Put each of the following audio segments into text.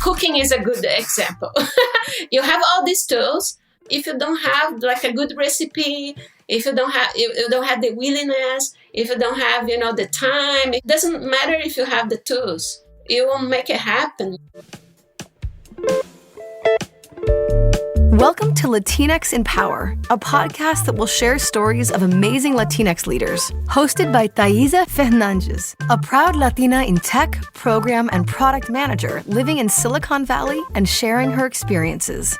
cooking is a good example. You have all these tools. If you don't have like a good recipe, if you don't have the willingness, if you don't have, the time, it doesn't matter if you have the tools. You won't make it happen. Welcome to Latinx in Power, a podcast that will share stories of amazing Latinx leaders. Hosted by Thaisa Fernandes, a proud Latina in tech, program, and product manager living in Silicon Valley and sharing her experiences.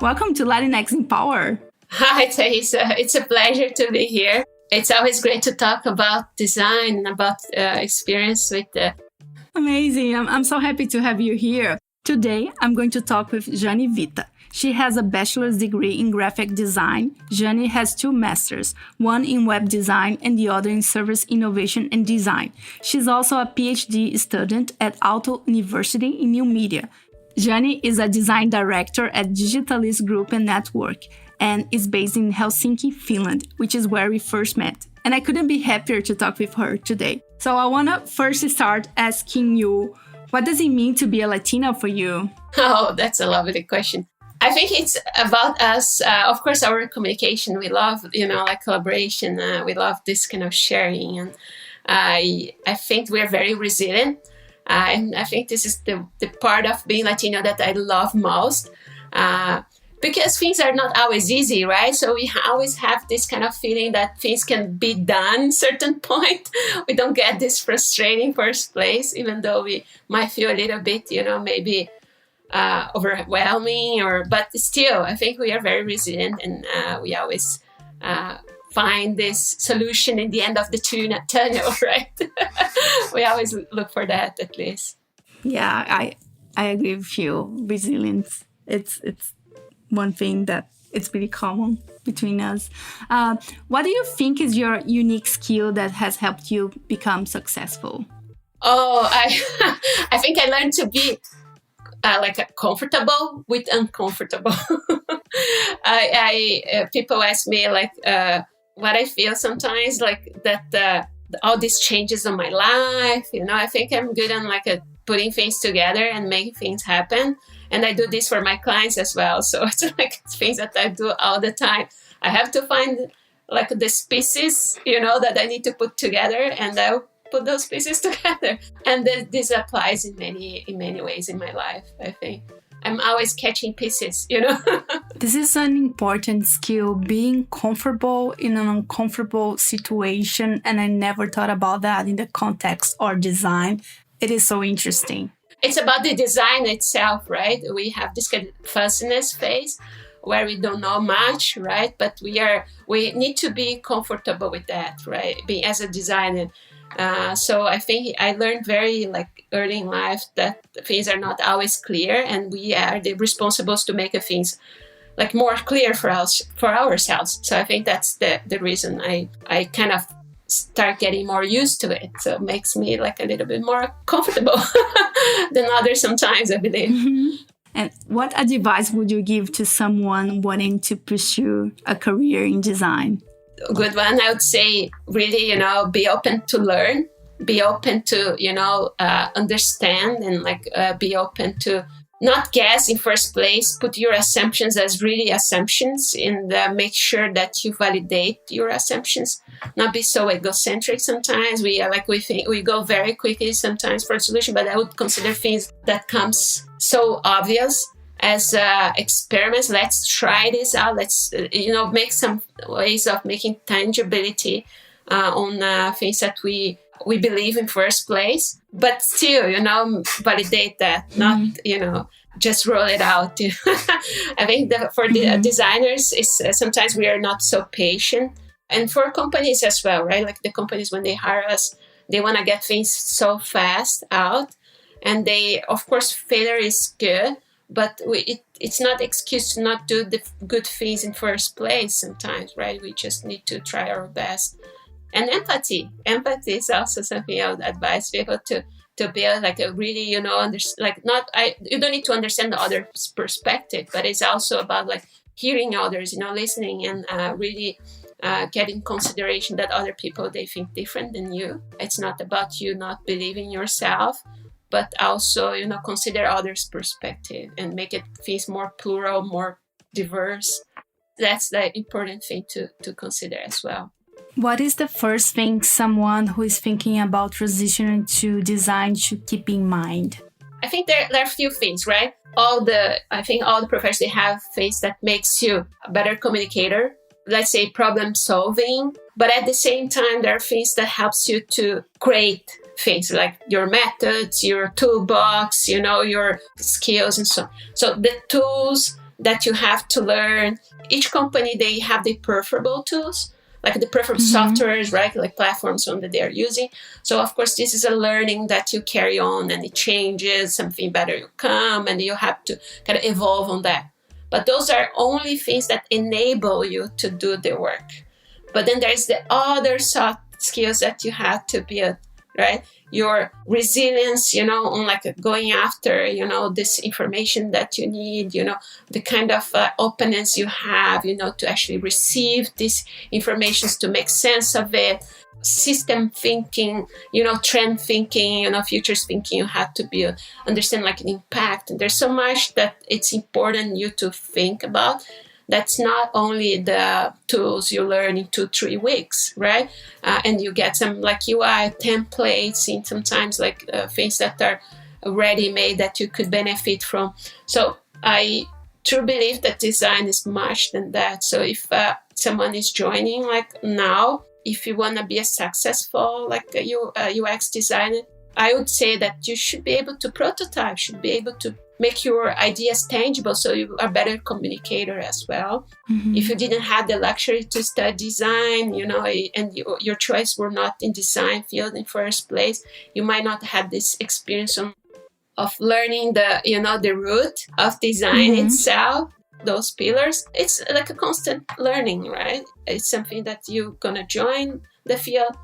Welcome to Latinx in Power. Hi, Thaisa. It's a pleasure to be here. It's always great to talk about design and about experience with the... Amazing. I'm so happy to have you here. Today, I'm going to talk with Jane Vita. She has a bachelor's degree in graphic design. Jane has 2 masters, one in web design and the other in service innovation and design. She's also a PhD student at Aalto University in New Media. Jane is a design director at Digitalist Group Network and is based in Helsinki, Finland, which is where we first met. And I couldn't be happier to talk with her today. So I want to first start asking you, what does it mean to be a Latina for you? Oh, that's a lovely question. I think it's about us, of course, our communication. We love, like collaboration. We love this kind of sharing. And I think we're very resilient. And I think this is the part of being Latino that I love most. Because things are not always easy, right? So we always have this kind of feeling that things can be done at a certain point. We don't get this frustrating first place, even though we might feel a little bit, maybe overwhelming, but still, I think we are very resilient, and we always find this solution in the end of the tunnel, right? We always look for that, at least. Yeah, I agree with you. Resilience, it's one thing that it's pretty common between us. What do you think is your unique skill that has helped you become successful? Oh, I think I learned to be comfortable with uncomfortable. People ask me what I feel sometimes, like that all these changes in my life. I think I'm good on putting things together and making things happen. And I do this for my clients as well. So it's things that I do all the time. I have to find the pieces, that I need to put together, and I'll put those pieces together. And this applies in many ways in my life, I think. I'm always catching pieces, This is an important skill, being comfortable in an uncomfortable situation. And I never thought about that in the context or design. It is so interesting. It's about the design itself, right? We have this kind of fuzziness phase where we don't know much, right? But we need to be comfortable with that, right? Being as a designer. So I think I learned very early in life that things are not always clear, and we are the responsibles to make things more clear for ourselves. So I think that's the reason I kind of start getting more used to it. So it makes me a little bit more comfortable than others sometimes, I believe. Mm-hmm. And what advice would you give to someone wanting to pursue a career in design? Good one. I would say really, be open to learn, be open to, understand, and be open to not guess in first place, put your assumptions as really assumptions, and make sure that you validate your assumptions, not be so egocentric sometimes. We go very quickly sometimes for a solution, but I would consider things that comes so obvious as experiments. Let's try this out. Let's, make some ways of making tangibility on things that we believe in first place, but still, validate that, not, just roll it out. I think that for the designers, sometimes we are not so patient, and for companies as well, right? The companies, when they hire us, they want to get things so fast out, and of course, failure is good, but it's not excuse to not do the good things in first place sometimes, right? We just need to try our best. And empathy is also something I would advise people to build a really, you don't need to understand the other's perspective, but it's also about hearing others, listening, and really getting consideration that other people, they think different than you. It's not about you not believing yourself, but also, consider others' perspective and make it things more plural, more diverse. That's the important thing to consider as well. What is the first thing someone who is thinking about transitioning to design should keep in mind? I think there are a few things, right? I think all the professionals, they have things that makes you a better communicator. Let's say problem solving. But at the same time, there are things that helps you to create things like your methods, your toolbox, your skills and so on. So the tools that you have to learn, each company, they have the preferable tools, like the preferred softwares, right? Like platforms that they are using. So of course, this is a learning that you carry on and it changes, something better will come and you have to kind of evolve on that. But those are only things that enable you to do the work. But then there's the other soft skills that you have to build, right? Your resilience, on like going after, this information that you need, the kind of openness you have, to actually receive these informations, to make sense of it, system thinking, trend thinking, futures thinking, you have to build, understand like an impact. And there's so much that it's important you to think about. That's not only the tools you learn in 2-3 weeks, right? And you get some like UI templates and sometimes like things that are ready-made that you could benefit from. So I truly believe that design is much than that. So if someone is joining like now, if you want to be a successful like a UX designer, I would say that you should be able to prototype, should be able to make your ideas tangible so you are a better communicator as well. If you didn't have the luxury to study design, and your choice were not in design field in first place, you might not have this experience of learning the root of design itself, those pillars. It's like a constant learning, right? It's something that you're going to join the field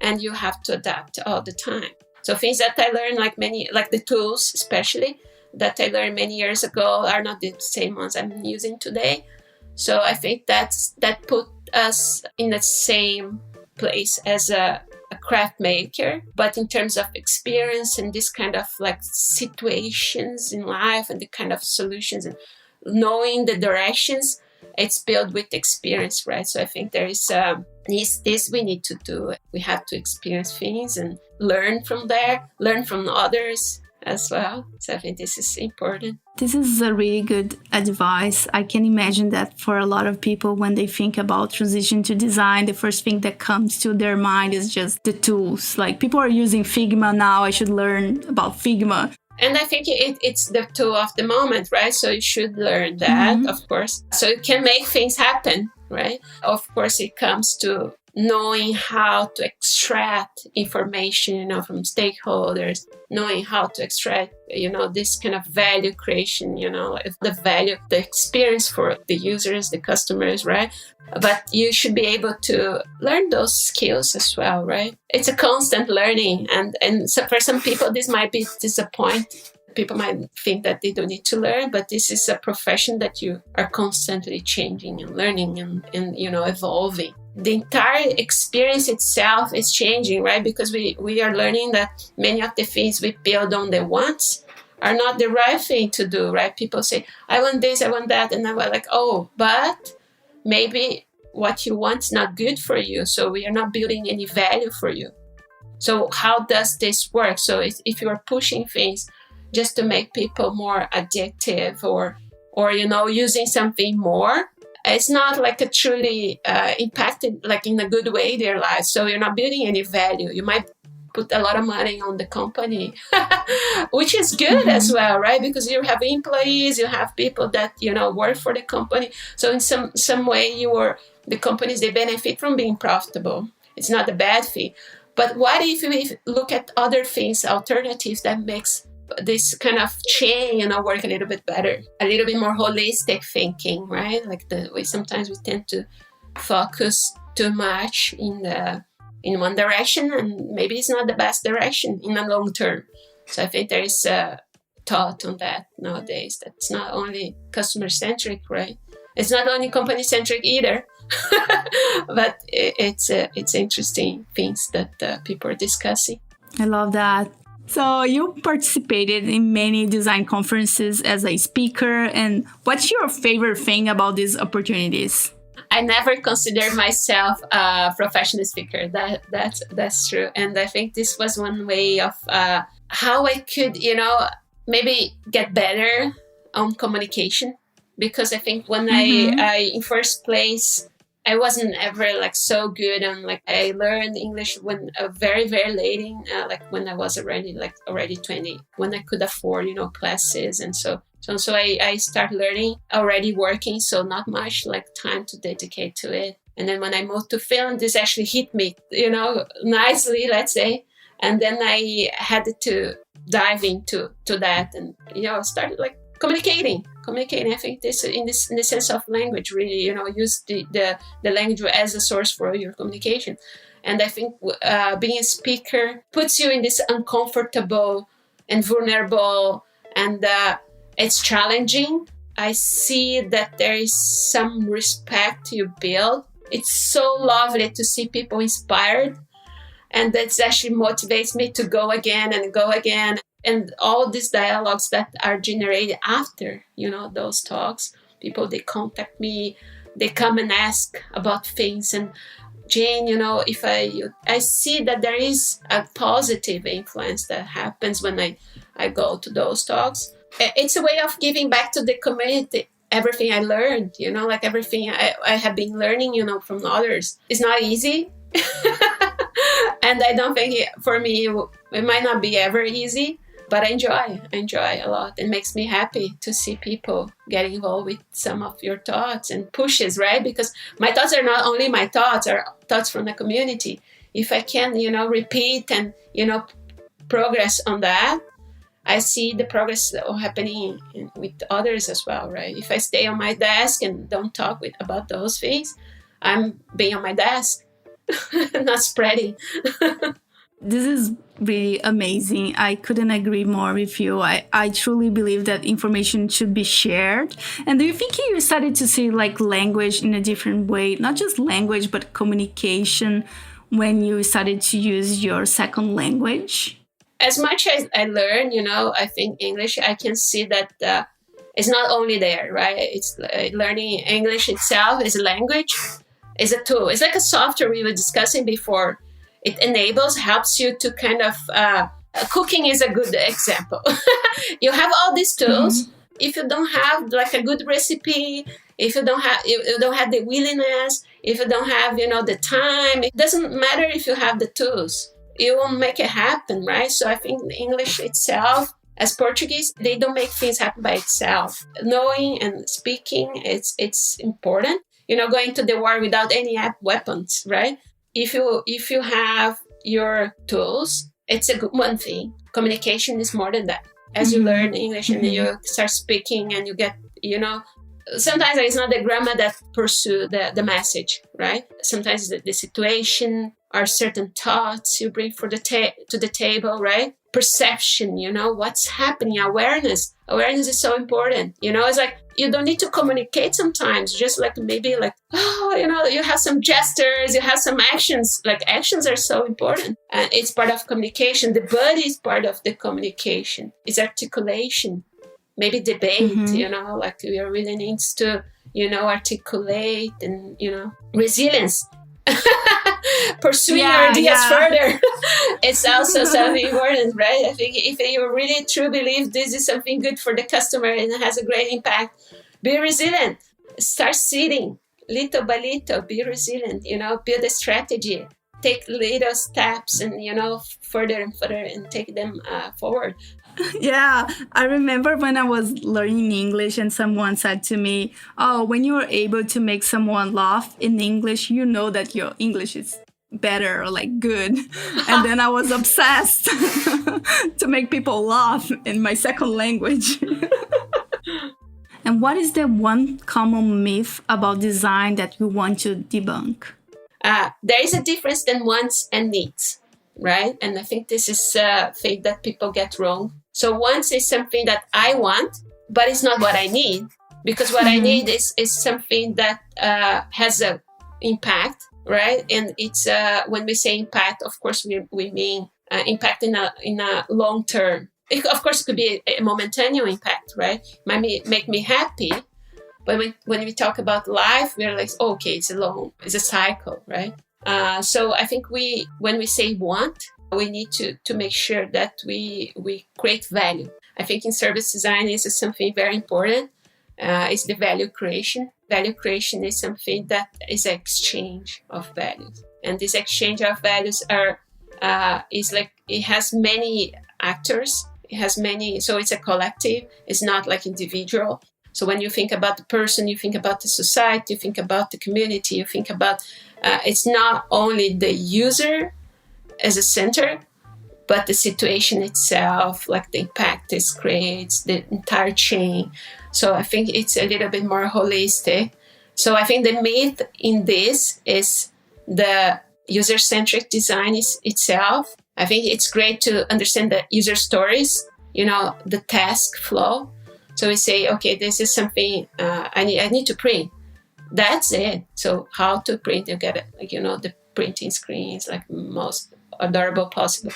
and you have to adapt all the time. So things that I learned, like the tools especially, that I learned many years ago are not the same ones I'm using today. So I think that put us in the same place as a craft maker, but in terms of experience and this kind of like situations in life and the kind of solutions and knowing the directions, it's built with experience, right? So I think there is this we need to do. We have to experience things and learn from there, learn from others as well. So I think this is important. This is a really good advice. I can imagine that for a lot of people, when they think about transition to design, the first thing that comes to their mind is just the tools. Like people are using Figma now, I should learn about Figma. And I think it's the tool of the moment, right? So you should learn that, of course. So you can make things happen, right? Of course, it comes to knowing how to extract information, from stakeholders, knowing how to extract, this kind of value creation, the value, the experience for the users, the customers, right? But you should be able to learn those skills as well, right? It's a constant learning. And so for some people, this might be disappointing. People might think that they don't need to learn, but this is a profession that you are constantly changing and learning and evolving. The entire experience itself is changing, right? Because we are learning that many of the things we build on the wants are not the right thing to do, right? People say, I want this, I want that. And I'm like, oh, but maybe what you want is not good for you. So we are not building any value for you. So how does this work? So if you are pushing things just to make people more addictive or using something more, it's not like a truly impacted, like in a good way, their lives. So you're not building any value. You might put a lot of money on the company, which is good as well, right? Because you have employees, you have people that, work for the company. So in some way, the companies, they benefit from being profitable. It's not a bad thing. But what if we look at other things, alternatives that makes this kind of chain, work a little bit better, a little bit more holistic thinking, right? Like the way sometimes we tend to focus too much in one direction, and maybe it's not the best direction in the long term. So I think there is a thought on that nowadays. That's not only customer centric, right? It's not only company centric either, but it's interesting things that people are discussing. I love that. So you participated in many design conferences as a speaker. And what's your favorite thing about these opportunities? I never considered myself a professional speaker. That's true. And I think this was one way of how I could, maybe get better on communication. Because I think when I in first place, I wasn't ever like so good on I learned English when very, very late in, when I was already 20, when I could afford, classes and so. So I started learning already working, so not much time to dedicate to it. And then when I moved to Finland, this actually hit me, nicely, let's say. And then I had to dive into that and, started communicating. I think this in the sense of language, really, use the language as a source for your communication. And I think being a speaker puts you in this uncomfortable and vulnerable and it's challenging. I see that there is some respect you build. It's so lovely to see people inspired. And that actually motivates me to go again and go again. And all these dialogues that are generated after, those talks, people, they contact me, they come and ask about things. And Jane, if I see that there is a positive influence that happens when I go to those talks. It's a way of giving back to the community everything I learned, everything I have been learning, from others. It's not easy. And I don't think for me, it might not be ever easy, but I enjoy a lot. It makes me happy to see people get involved with some of your thoughts and pushes, right? Because my thoughts are not only my thoughts, are thoughts from the community. If I can, repeat and, progress on that, I see the progress happening with others as well, right? If I stay on my desk and don't talk about those things, I'm being on my desk, not spreading. This is really amazing. I couldn't agree more with you. I truly believe that information should be shared. And do you think you started to see language in a different way, not just language, but communication when you started to use your second language? As much as I learn, I think English, I can see that it's not only there, right? It's learning English itself is a language, is a tool. It's like a software we were discussing before. It helps you to kind of, cooking is a good example. You have all these tools. Mm-hmm. If you don't have a good recipe, if you don't have the willingness, if you don't have, the time, it doesn't matter if you have the tools. You won't make it happen, right? So I think the English itself, as Portuguese, they don't make things happen by itself. Knowing and speaking, it's important. Going to the war without any weapons, right? If you have your tools, it's a good one thing. Communication is more than that. As you learn English and you start speaking and you get, sometimes it's not the grammar that pursue the message, right? Sometimes the situation or certain thoughts you bring to the table, right? Perception, what's happening, awareness. Awareness is so important. It's you don't need to communicate sometimes, just maybe you have some gestures, you have some actions. Actions are so important. And it's part of communication. The body is part of the communication. It's articulation. Maybe debate, we really needs to, articulate and, resilience. Pursuing your ideas further. It's also something important, right? I think if you really truly believe this is something good for the customer and it has a great impact, be resilient. Start seeding little by little. Be resilient, build a strategy. Take little steps and, further and further and take them forward. Yeah, I remember when I was learning English and someone said to me, when you are able to make someone laugh in English, you know that your English is better or good. And then I was obsessed to make people laugh in my second language. And what is the one common myth about design that you want to debunk? There is a difference than wants and needs, right? And I think this is a thing that people get wrong. So wants is something that I want, but it's not what I need. Because what I need is something that has an impact, right? And it's when we say impact, of course, we mean impact in a long term. Of course, it could be a momentary impact, right? Might make me happy, but when we talk about life, we're like, okay, it's a cycle, right? So I think when we say want, we need to make sure that we create value. I think in service design is something very important. Is the value creation. Value creation is something that is an exchange of values, and this exchange of values is like it has many actors. It has many, so it's a collective. It's not like individual. So when you think about the person, you think about the society, you think about the community, you think about it's not only the user as a center, but the situation itself, like the impact this creates, the entire chain. So I think it's a little bit more holistic. So I think the myth in this is the user-centric design itself. I think it's great to understand the user stories, the task flow. So we say, okay, this is something I need to print. That's it. So how to print, you get it, the printing screens, like most adorable possible.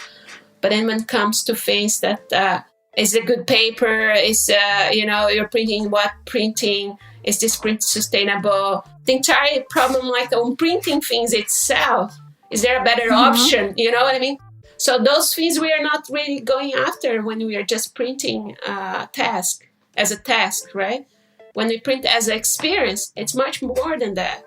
But then when it comes to things that is a good paper, is, you're printing what printing, is this print sustainable? The entire problem, like on printing things itself, is there a better option? You know what I mean? So those things we are not really going after when we are just printing as a task, right? When we print as an experience, it's much more than that.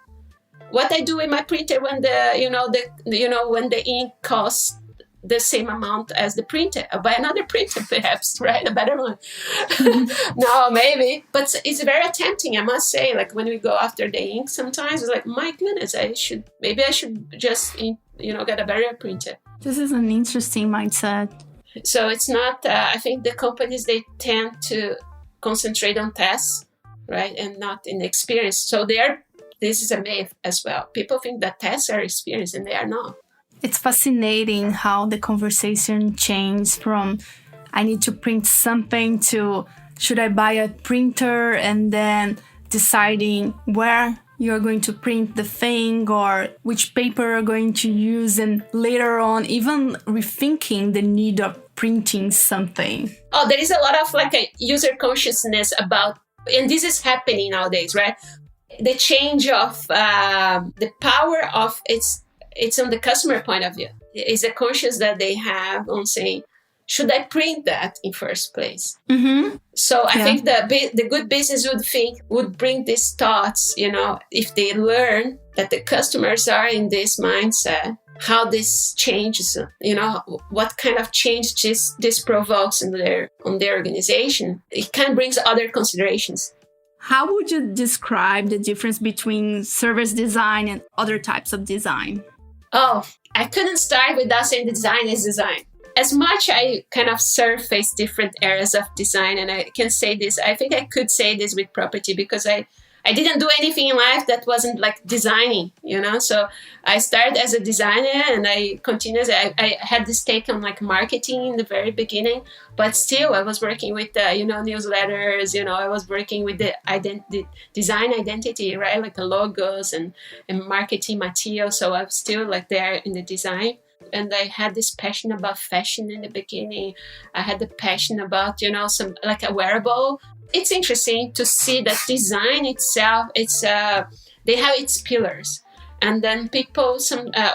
What I do with my printer when when the ink costs the same amount as the printer, I'll buy another printer perhaps, right? A better one. No, maybe. But it's very tempting, I must say. Like when we go after the ink sometimes, it's like, my goodness, I should just, get a better printer. This is an interesting mindset. So it's not, I think the companies, they tend to concentrate on tests, right? And not in experience. So this is a myth as well. People think that tests are experience and they are not. It's fascinating how the conversation changed from I need to print something to should I buy a printer, and then deciding where you're going to print the thing or which paper you're going to use, and later on even rethinking the need of printing something. Oh, there is a lot of like a user consciousness about, and this is happening nowadays, right? The change of the power of it's on the customer point of view. It's a conscious that they have on saying, should I print that in first place? Mm-hmm. So I think the good business would bring these thoughts, if they learn that the customers are in this mindset, how this changes, what kind of change this provokes on their organization. It kind of brings other considerations. How would you describe the difference between service design and other types of design? Oh, I couldn't start without saying the design is design. As much I kind of surface different areas of design, and I can say this, I think I could say this with property because I didn't do anything in life that wasn't like designing, So I started as a designer and I continued. I had this take on like marketing in the very beginning, but still I was working with, newsletters, I was working with the design identity, right? Like the logos and marketing material. So I'm still like there in the design. And I had this passion about fashion in the beginning. I had the passion about, some like a wearable. It's interesting to see that design itself, they have its pillars. And then people,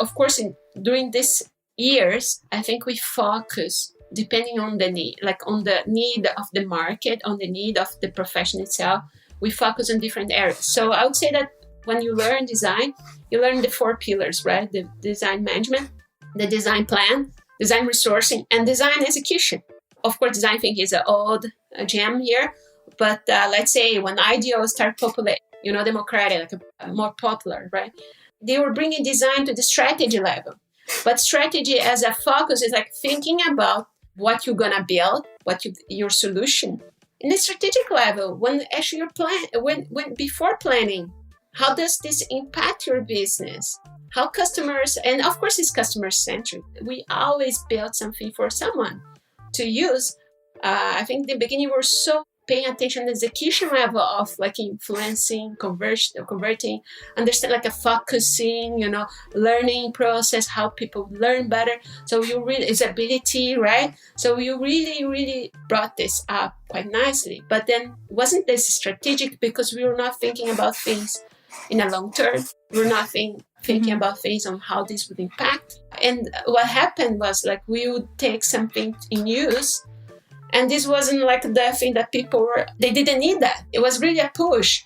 of course, during these years, I think we focus depending on the need, like on the need of the market, on the need of the profession itself. We focus on different areas. So I would say that when you learn design, you learn the 4 pillars, right? The design management, the design plan, design resourcing, and design execution. Of course, design thinking is an old gem here. But let's say when IDEO started popular, democratic, like more popular, right? They were bringing design to the strategy level. But strategy as a focus is like thinking about what you're going to build, your solution. In the strategic level, when actually you're before planning, how does this impact your business? How customers, and of course it's customer-centric. We always build something for someone to use. I think in the beginning we were so paying attention to the execution level of like influencing, converting, understand like a focusing, learning process, how people learn better. So you really, is ability, right? So you really, really brought this up quite nicely. But then wasn't this strategic because we were not thinking about things in a long term? We were not thinking about things on how this would impact. And what happened was like we would take something in use, and this wasn't like the thing that they didn't need that. It was really a push,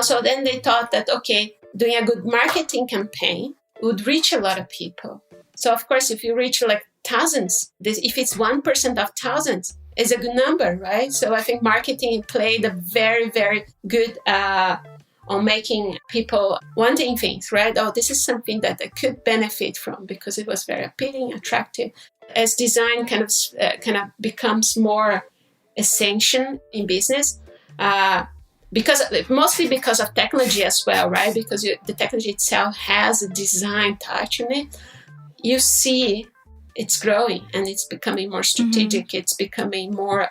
so then they thought that, okay, doing a good marketing campaign would reach a lot of people. So of course, if you reach like thousands, if it's 1% of thousands, it's a good number, right? So I think marketing played a very, very good on making people wanting things, right? Oh, this is something that I could benefit from because it was very appealing, attractive. As design kind of becomes more essential in business, mostly because of technology as well, right? Because the technology itself has a design touch in it. You see it's growing and it's becoming more strategic. It's becoming more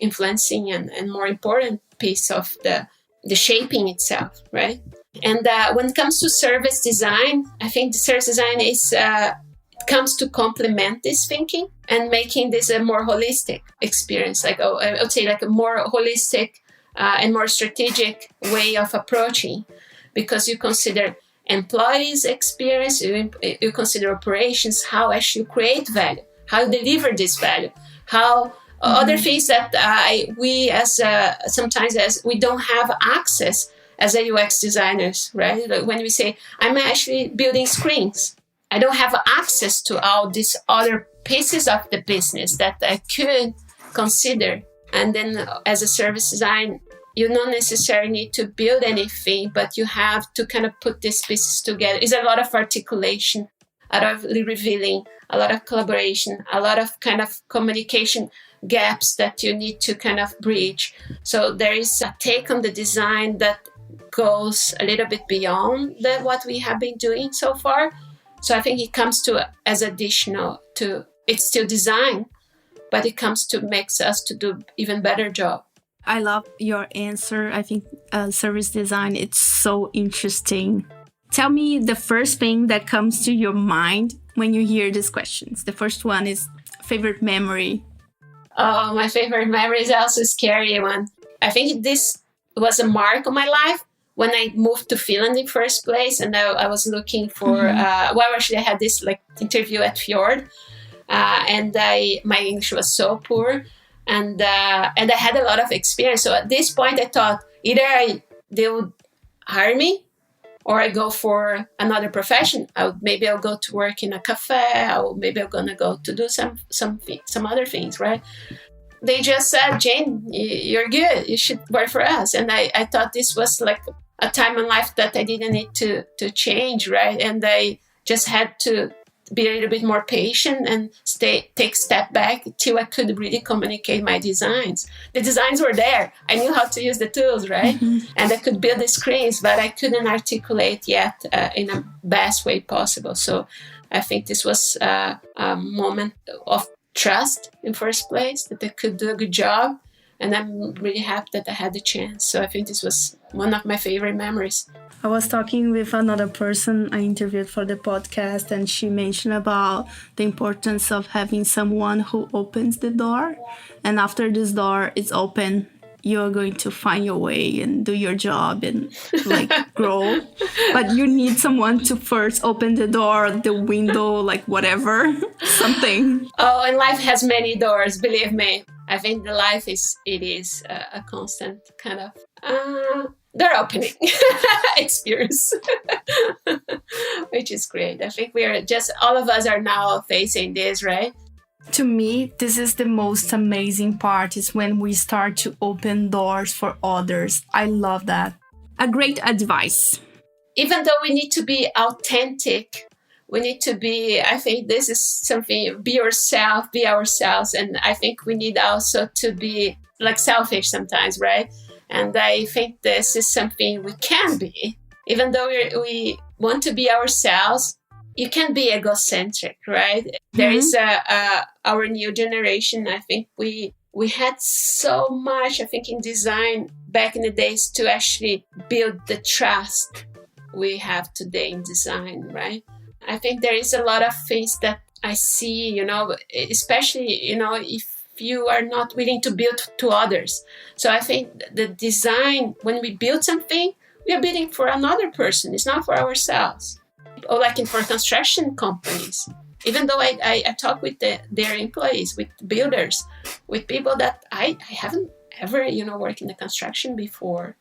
influencing and more important piece of the shaping itself, right? And when it comes to service design, I think the service design comes to complement this thinking and making this a more holistic experience. I would say like a more holistic and more strategic way of approaching, because you consider employees' experience, you consider operations, how actually create value, how deliver this value, how other things that we sometimes we don't have access as a UX designers, right? Like when we say, I'm actually building screens, I don't have access to all these other pieces of the business that I could consider. And then as a service design, you don't necessarily need to build anything, but you have to kind of put these pieces together. It's a lot of articulation, a lot of revealing, a lot of collaboration, a lot of kind of communication gaps that you need to kind of bridge. So there is a take on the design that goes a little bit beyond what we have been doing so far. So I think it comes to as additional to, it's still design, but it comes to makes us to do even better job. I love your answer. I think service design, it's so interesting. Tell me the first thing that comes to your mind when you hear these questions. The first one is favorite memory. Oh, my favorite memory is also a scary one. I think this was a mark on my life. When I moved to Finland in first place, and I was looking for, actually I had this like interview at Fjord, and my English was so poor, and I had a lot of experience. So at this point, I thought either they would hire me, or I go for another profession. Maybe I'll go to work in a cafe, or maybe I'm gonna go to do some other things, right? They just said, Jane, you're good. You should work for us. And I thought this was like a time in life that I didn't need to change, right? And I just had to be a little bit more patient and take a step back till I could really communicate my designs. The designs were there. I knew how to use the tools, right? And I could build the screens, but I couldn't articulate yet in a best way possible. So I think this was a moment of trust in first place, that I could do a good job. And I'm really happy that I had the chance. So I think this was one of my favorite memories. I was talking with another person I interviewed for the podcast, and she mentioned about the importance of having someone who opens the door. And after this door is open, you're going to find your way and do your job and like grow. But you need someone to first open the door, the window, like whatever, something. Oh, and life has many doors, believe me. I think the life is a constant kind of door opening experience, which is great. I think all of us are now facing this, right? To me, this is the most amazing part, is when we start to open doors for others. I love that. A great advice. Even though we need to be authentic, we need to be, I think this is something, be yourself, be ourselves. And I think we need also to be like selfish sometimes, right? And I think this is something we can be. Even though we want to be ourselves, you can be egocentric, right? There is our new generation. I think we We had so much, I think, in design back in the days to actually build the trust we have today in design, right? I think there is a lot of things that I see, especially, if you are not willing to build to others. So I think the design, when we build something, we are building for another person. It's not for ourselves. Or like for construction companies, even though I talk with their employees, with builders, with people that I haven't ever, worked in the construction before.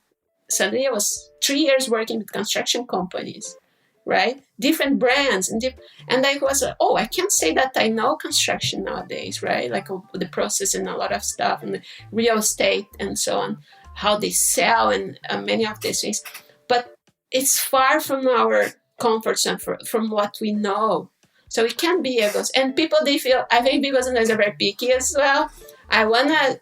Suddenly I was 3 years working with construction companies, right? Different brands. And I was, I can't say that I know construction nowadays, right? Like the process and a lot of stuff and the real estate and so on, how they sell and many of these things. But it's far from our comfort zone, from what we know. So we can't be able to. And people, I think people sometimes are very picky as well. I want to,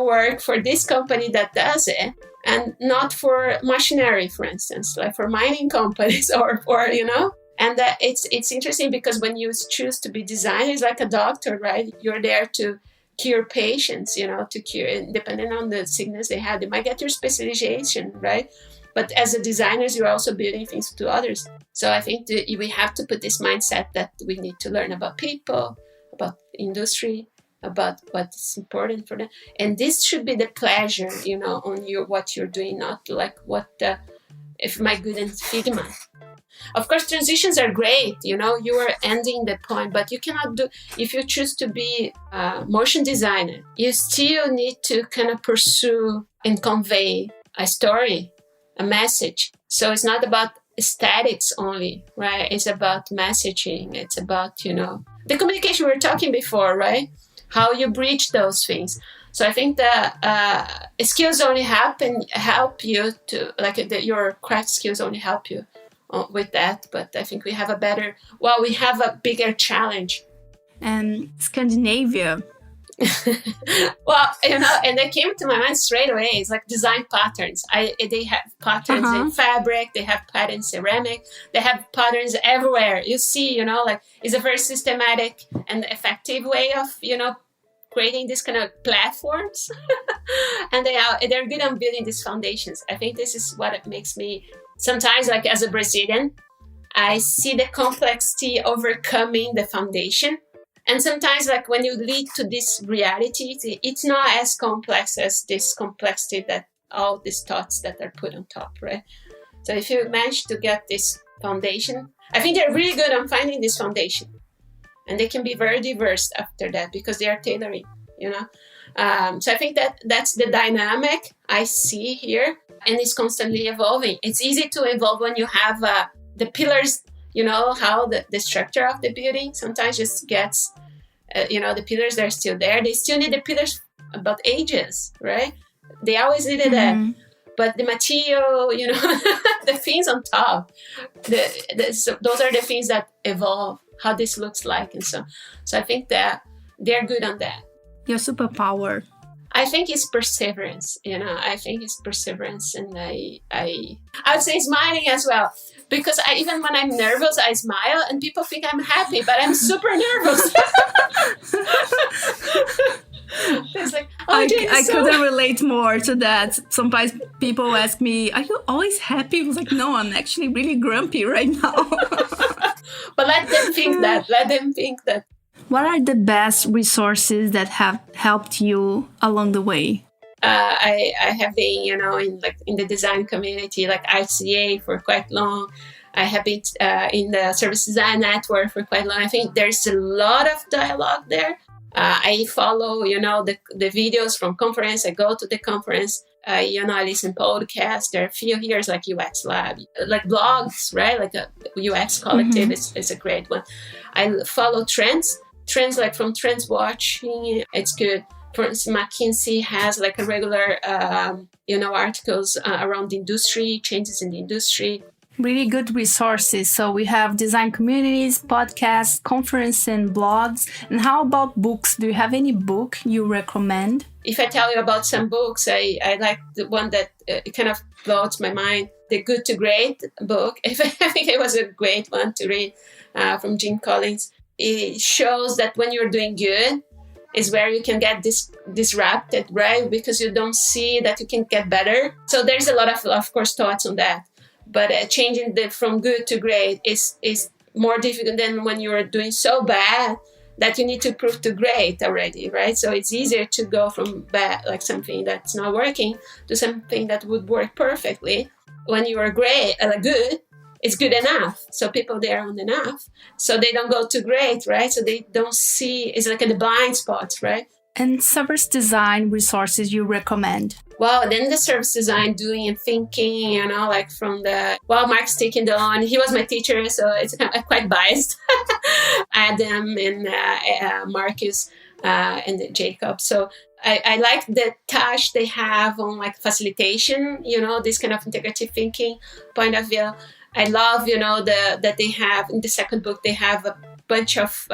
work for this company that does it, and not for machinery, for instance, like for mining companies or And it's interesting because when you choose to be designer, it's like a doctor, right? You're there to cure patients, to cure, depending on the sickness they have. They might get your specialization, right? But as a designers, you're also building things to others. So I think we have to put this mindset that we need to learn about people, about industry, about what's important for them. And this should be the pleasure, on what you're doing, not like if my good in Figma. Of course, transitions are great, you are ending the point, but you cannot do, if you choose to be a motion designer, you still need to kind of pursue and convey a story, a message. So it's not about aesthetics only, right? It's about messaging. It's about, the communication we were talking before, right? How you bridge those things. So I think that skills only help you to, your craft skills only help you with that. But I think we have we have a bigger challenge. And Scandinavia. Well, and they came to my mind straight away. It's like design patterns. They have patterns in fabric. They have patterns in ceramic. They have patterns everywhere. You see, it's a very systematic and effective way of, creating these kind of platforms. And they're good on building these foundations. I think this is what it makes me sometimes, like as a Brazilian, I see the complexity overcoming the foundation. And sometimes, like when you lead to this reality, it's not as complex as this complexity that all these thoughts that are put on top, right? So if you manage to get this foundation, I think they're really good on finding this foundation. And they can be very diverse after that because they are tailoring, So I think that's the dynamic I see here. And it's constantly evolving. It's easy to evolve when you have the pillars, how the structure of the building sometimes just gets, the pillars are still there. They still need the pillars about ages, right? They always needed that. But the material, the things on top, so those are the things that evolve, how this looks like and so. So I think that they're good on that. Your superpower. I think it's perseverance, I think it's perseverance, and I would say smiling as well, because even when I'm nervous, I smile and people think I'm happy, but I'm super nervous. It's like, I couldn't relate more to that. Sometimes people ask me, are you always happy? I was like, no, I'm actually really grumpy right now. But let them think that. What are the best resources that have helped you along the way? I have been, in the design community, like ICA for quite long. I have been in the Service Design Network for quite long. I think there's a lot of dialogue there. I follow, the videos from conference. I go to the conference. I listen podcasts. There are a few here, like UX Lab, like blogs, right? Like a UX Collective is a great one. I follow trends like from Trends Watching. It's good. For instance, McKinsey has like a regular, articles around the industry, changes in the industry. Really good resources. So we have design communities, podcasts, conferences, and blogs. And how about books? Do you have any book you recommend? If I tell you about some books, I like the one that kind of blows my mind, the Good to Great book. I think it was a great one to read from Jim Collins. It shows that when you're doing good, is where you can get disrupted, right? Because you don't see that you can get better. So there's a lot of course, thoughts on that. But changing from good to great is more difficult than when you're doing so bad that you need to prove to great already, right? So it's easier to go from bad, like something that's not working, to something that would work perfectly. When you are good, it's good enough. So people, they are on enough. So they don't go to great, right? So they don't see, it's like in the blind spots, right? And service design resources you recommend? Well, then the service design, doing and thinking, like from Mark's taking the on. He was my teacher, so it's quite biased. Adam and Marcus and Jacob. So I like the touch they have on like facilitation, this kind of integrative thinking point of view. I love, that they have in the second book, they have a bunch of,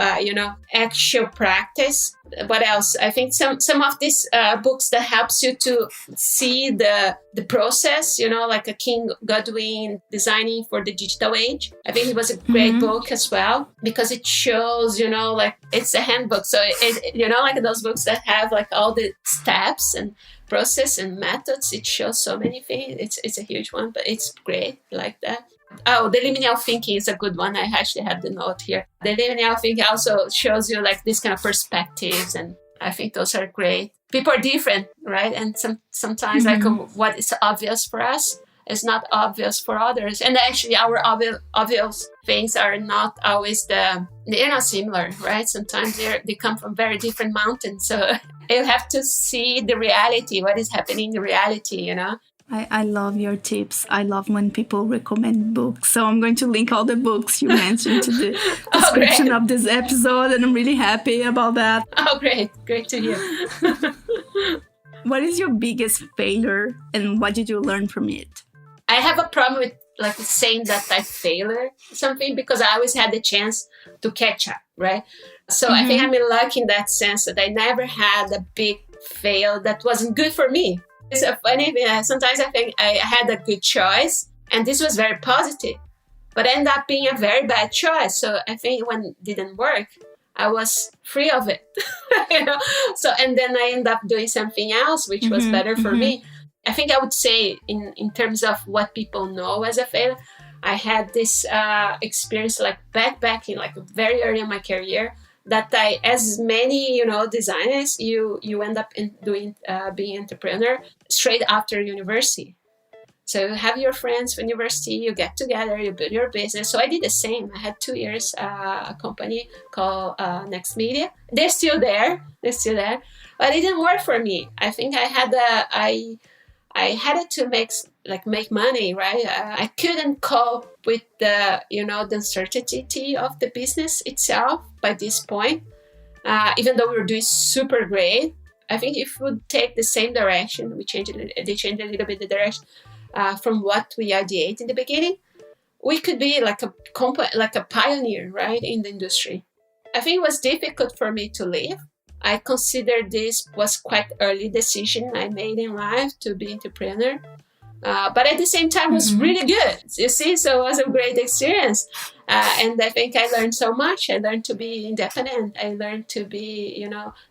actual practice. What else? I think some of these books that helps you to see the process, like a King Godwin, Designing for the Digital Age. I think it was a great book as well, because it shows, like it's a handbook. So it like those books that have like all the steps and process and methods. It shows so many things. It's a huge one, but it's great. I like that. Oh, the liminal thinking is a good one. I actually have the note here. The liminal thinking also shows you like this kind of perspectives, and I think those are great. People are different, right? And sometimes like what is obvious for us is not obvious for others. And actually our obvious things are not always they're not similar, right? Sometimes they come from very different mountains. So you have to see the reality, what is happening in the reality, I love your tips. I love when people recommend books. So I'm going to link all the books you mentioned to the description of this episode. And I'm really happy about that. Oh, great. Great to hear. What is your biggest failure and what did you learn from it? I have a problem with like saying that I failed or something, because I always had the chance to catch up, right? So I think I'm lucky in that sense that I never had a big fail that wasn't good for me. It's a funny thing. Sometimes I think I had a good choice and this was very positive, but ended up being a very bad choice. So I think when it didn't work, I was free of it, So, and then I ended up doing something else, which was better for me. I think I would say in terms of what people know as a failure, I had this experience like back in like very early in my career, that as many, designers, you end up doing being entrepreneur straight after university. So you have your friends from university, you get together, you build your business. So I did the same. I had 2 years a company called Next Media. They're still there, but it didn't work for me. I think I had to make money, right? I couldn't cope with the uncertainty of the business itself by this point. Even though we were doing super great, I think if we would take the same direction, they changed a little bit the direction from what we ideated in the beginning, we could be like a pioneer, right, in the industry. I think it was difficult for me to leave. I consider this was quite early decision I made in life to be entrepreneur. But at the same time, it was really good. You see, so it was a great experience. And I think I learned so much. I learned to be independent. I learned to be,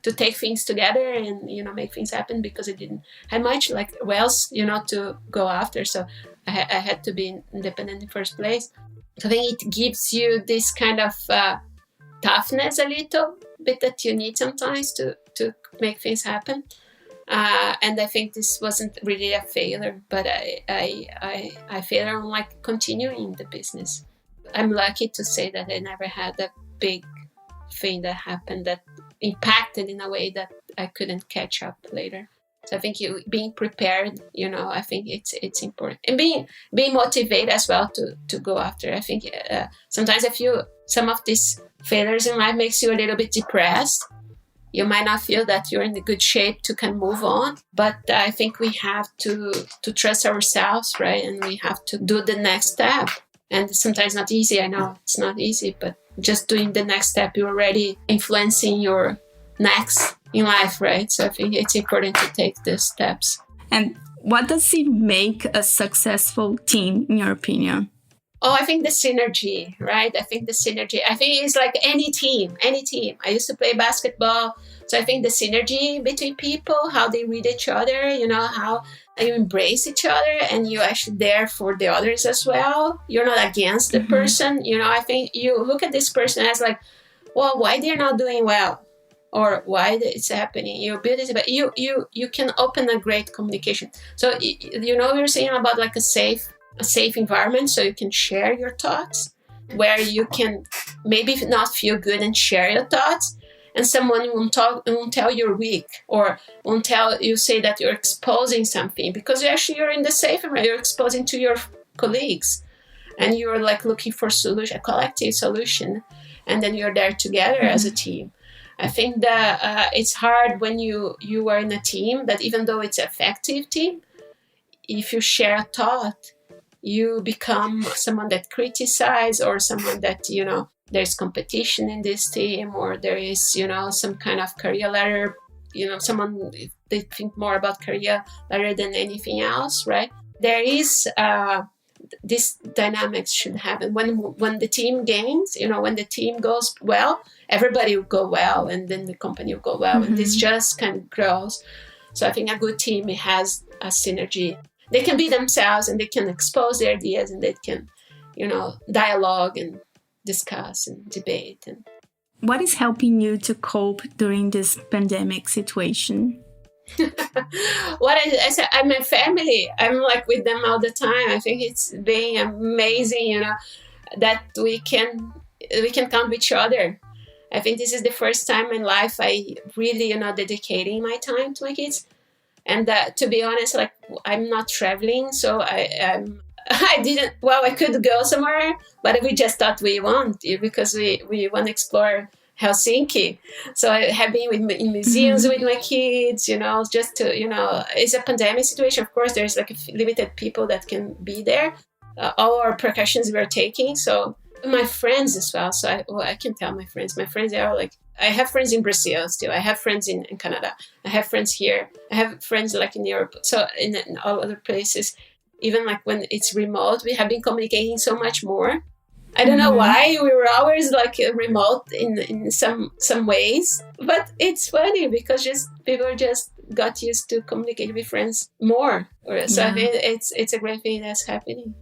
to take things together and, make things happen, because I didn't have much wealth, to go after. So I had to be independent in the first place. So I think it gives you this kind of toughness a little bit that you need sometimes to make things happen. And I think this wasn't really a failure, but I failed on continuing the business. I'm lucky to say that I never had a big thing that happened that impacted in a way that I couldn't catch up later. So I think being prepared, I think it's important, and being motivated as well to go after. I think sometimes I feel some of these failures in life makes you a little bit depressed. You might not feel that you're in a good shape to kind of move on, but I think we have to trust ourselves, right? And we have to do the next step. And sometimes not easy. I know it's not easy, but just doing the next step, you're already influencing your next in life, right? So I think it's important to take these steps. And what does it make a successful team, in your opinion? Oh, I think the synergy, right? I think it's like any team. I used to play basketball. So I think the synergy between people, how they read each other, how you embrace each other and you actually there for the others as well. You're not against the person. I think you look at this person as like, well, why they're not doing well or why it's happening. You build it, but you can open a great communication. So, we were saying about like a safe environment so you can share your thoughts, where you can maybe not feel good and share your thoughts, and someone won't tell you're weak or won't tell you, say that you're exposing something, because you're in the safe environment, you're exposing to your colleagues and you're like looking for a collective solution, and then you're there together as a team. I think that it's hard when you are in a team that even though it's an effective team, if you share a thought, you become someone that criticizes or someone that, there's competition in this team, or there is, some kind of career ladder, someone, they think more about career ladder than anything else, right? There is, this dynamics should happen. When the team gains, when the team goes well, everybody will go well, and then the company will go well, and this just kind of grows. So I think a good team has a synergy. They can be themselves and they can expose their ideas and they can, dialogue and discuss and debate. And what is helping you to cope during this pandemic situation? What I said, I'm my family. I'm like with them all the time. I think it's been amazing, that we can count with each other. I think this is the first time in life I really, dedicating my time to my kids. And to be honest, like I'm not traveling, so I could go somewhere, but we just thought we want because we want to explore Helsinki. So I have been in museums with my kids, just to, it's a pandemic situation. Of course, there's like limited people that can be there. All our precautions we're taking. So my friends as well. So I can tell my friends. My friends are like, I have friends in Brazil still. I have friends in Canada. I have friends here. I have friends like in Europe. So in all other places, even like when it's remote, we have been communicating so much more. I don't know why we were always like remote in some ways, but it's funny because just people just got used to communicate with friends more. So I think it's a great thing that's happening.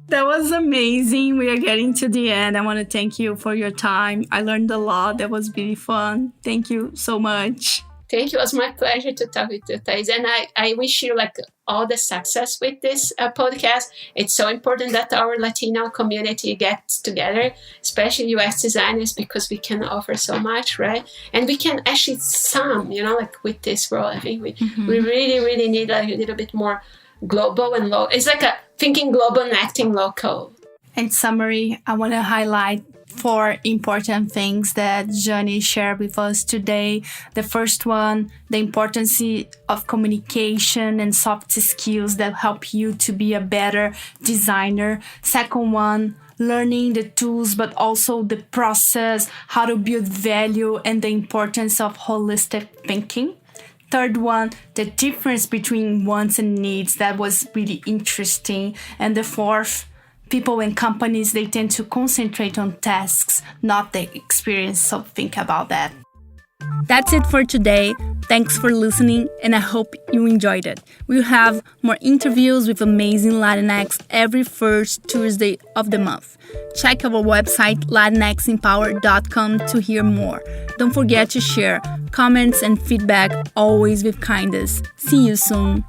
That was amazing. We are getting to the end. I want to thank you for your time. I learned a lot. That was really fun. Thank you so much. Thank you. It was my pleasure to talk with you, Thais. And I wish you like all the success with this podcast. It's so important that our Latino community gets together, especially UX designers, because we can offer so much, right? And we can actually like with this role, I think we really, really need a little bit more global and local. It's like thinking global and acting local. In summary, I want to highlight 4 important things that Jane shared with us today. The first one, the importance of communication and soft skills that help you to be a better designer. Second one, learning the tools, but also the process, how to build value, and the importance of holistic thinking. Third one, the difference between wants and needs. That was really interesting. And the fourth, people and companies, they tend to concentrate on tasks, not the experience. So think about that. That's it for today. Thanks for listening, and I hope you enjoyed it. We'll have more interviews with amazing Latinx every first Tuesday of the month. Check our website, latinxempower.com, to hear more. Don't forget to share comments and feedback, always with kindness. See you soon.